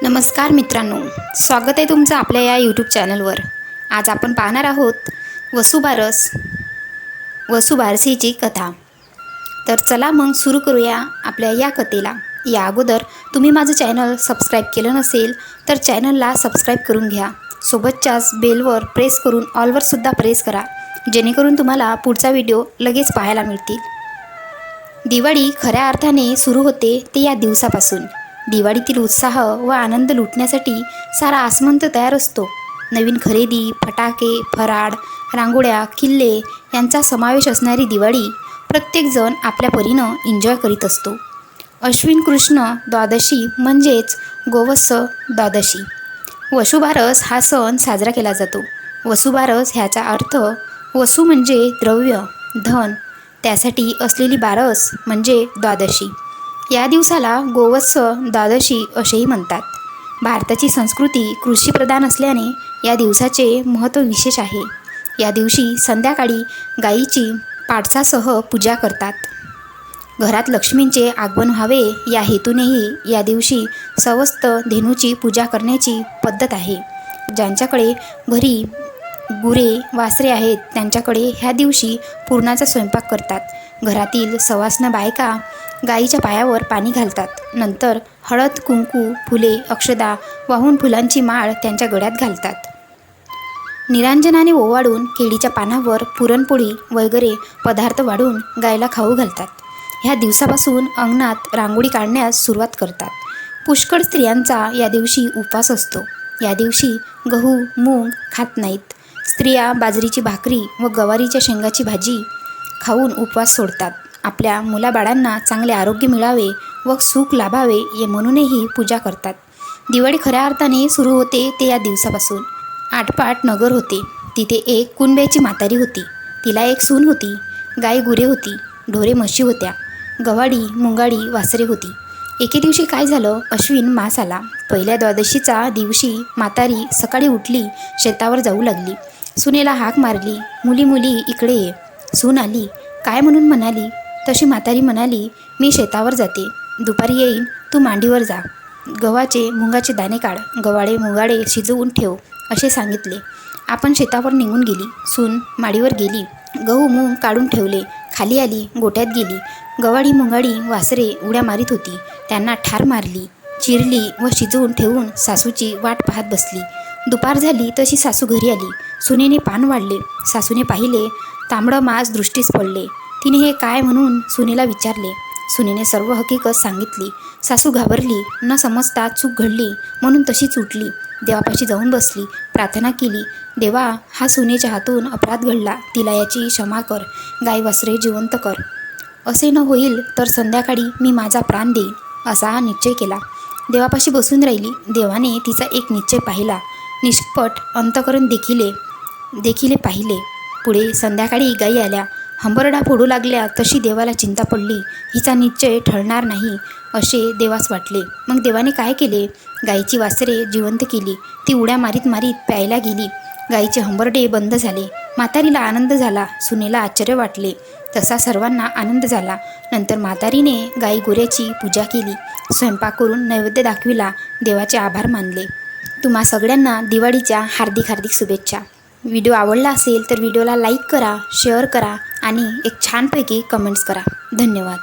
नमस्कार मित्रांनो, स्वागत आहे तुमचं आपल्या या यूट्यूब चॅनलवर। आज आपण पाहणार आहोत वसुबारसीची कथा। तर चला मग सुरू करूया आपल्या या कथेला। या अगोदर तुम्ही माझं चॅनल सबस्क्राईब केलं नसेल तर चॅनलला सबस्क्राईब करून घ्या। सोबतच्याच बेलवर प्रेस करून ऑलवर सुद्धा प्रेस करा, जेणेकरून तुम्हाला पुढचा व्हिडिओ लगेच पाहायला मिळतील। दिवाळी खऱ्या अर्थाने सुरू होते ते या दिवसापासून। दिवाळीतील उत्साह व आनंद लुटण्यासाठी सारा आसमंत तयार असतो। नवीन खरेदी, फटाके, फराळ, रांगोळ्या, किल्ले यांचा समावेश असणारी दिवाळी प्रत्येकजण आपल्या परीनं एन्जॉय करीत असतो। अश्विन कृष्ण द्वादशी म्हणजेच गोवत्स द्वादशी, वसुबारस हा सण साजरा केला जातो। वसुबारस ह्याचा अर्थ वसु म्हणजे द्रव्य, धन, त्यासाठी असलेली बारस म्हणजे द्वादशी। या दिवसाला गोवत्स द्वादशी असेही म्हणतात। भारताची संस्कृती कृषीप्रधान असल्याने या दिवसाचे महत्त्व विशेष आहे। या दिवशी संध्याकाळी गायीची पाडसासह पूजा करतात। घरात लक्ष्मींचे आगमन व्हावे या हेतूनेही या दिवशी सवस्त धेनूची पूजा करण्याची पद्धत आहे। ज्यांच्याकडे घरी गुरे वासरे आहेत त्यांच्याकडे ह्या दिवशी पुरणाचा स्वयंपाक करतात। घरातील सवाष्ण बायका गाईच्या पायावर पाणी घालतात, नंतर हळद, कुंकू, फुले, अक्षदा वाहून फुलांची माळ त्यांच्या गळ्यात घालतात। निरांजनाने ओवाळून केळीच्या पानावर पुरणपोळी वगैरे पदार्थ वाढून गायला खाऊ घालतात। ह्या दिवसापासून अंगणात रांगोळी काढण्यास सुरुवात करतात। पुष्कळ स्त्रियांचा या दिवशी उपवास असतो। या दिवशी गहू, मूग खात नाहीत। स्त्रिया बाजरीची भाकरी व गवारीच्या शेंगाची भाजी खाऊन उपवास सोडतात। आपल्या मुलाबाळांना चांगले आरोग्य मिळावे व सुख लाभावे हे म्हणूनही पूजा करतात। दिवाळी खऱ्या अर्थाने सुरू होते ते या दिवसापासून। आटपाट नगर होते। तिथे एक कुणब्याची म्हातारी होती। तिला एक सून होती। गाय गुरे होती, ढोरे म्हशी होत्या, गवाडी मुंगाडी वासरे होती। एके दिवशी काय झालं, अश्विन मास आला। पहिल्या द्वादशीचा दिवशी म्हातारी सकाळी उठली, शेतावर जाऊ लागली। सुनेला हाक मारली, मुली मुली इकडे ये। सून आली, काय म्हणून म्हणाली तशी म्हातारी म्हणाली, मी शेतावर जाते, दुपारी येईन, तू मांडीवर जा, गव्हाचे मुंगाचे दाणे काढ, गवाडे मुंगाडे शिजवून ठेव असे सांगितले। आपण शेतावर निघून गेली। सून माडीवर गेली, गहू मूग काढून ठेवले, खाली आली, गोठ्यात गेली। गवाडी मुंगाडी वासरे उड्या मारीत होती, त्यांना ठार मारली, चिरली व शिजवून ठेवून सासूची वाट पाहत बसली। दुपार झाली तशी सासू घरी आली। सुनेने पान वाढले, सासूने पाहिले, तांबडं मांस दृष्टीस पडले। तिने हे काय म्हणून सुनेला विचारले। सुनेने सर्व हकीकत सांगितली। सासू घाबरली, न समजता चूक घडली म्हणून तशीच उठली, देवापाशी जाऊन बसली, प्रार्थना केली, देवा, हा सुनेच्या हातून अपराध घडला, तिला याची क्षमा कर, गाय वासरे जिवंत कर। असे न होईल तर संध्याकाळी मी माझा प्राण देईन असा हा निश्चय केला। देवापाशी बसून राहिली। देवाने तिचा एक निश्चय पाहिला, निष्कपट अंतकरण देखिले पाहिले। पुढे संध्याकाळी गायी आल्या, हंबरडा फोडू लागल्या तशी देवाला चिंता पडली, हिचा निश्चय ठरणार नाही असे देवास वाटले। मग देवाने काय केले, गायीची वासरे जिवंत केली। ती उड्या मारीत मारीत प्यायला गेली। गायीचे हंबरडे बंद झाले। म्हातारीला आनंद झाला, सुनेला आश्चर्य वाटले, तसा सर्वांना आनंद झाला। नंतर म्हातारीने गायी गुऱ्याची पूजा केली, स्वयंपाक करून नैवेद्य दाखविला, देवाचे आभार मानले। तुम्हा सगळ्यांना दिवाळीच्या हार्दिक हार्दिक शुभेच्छा। व्हिडिओ आवडला असेल तर व्हिडिओला लाईक करा, शेअर करा आणि एक छानपैकी कमेंट्स करा। धन्यवाद।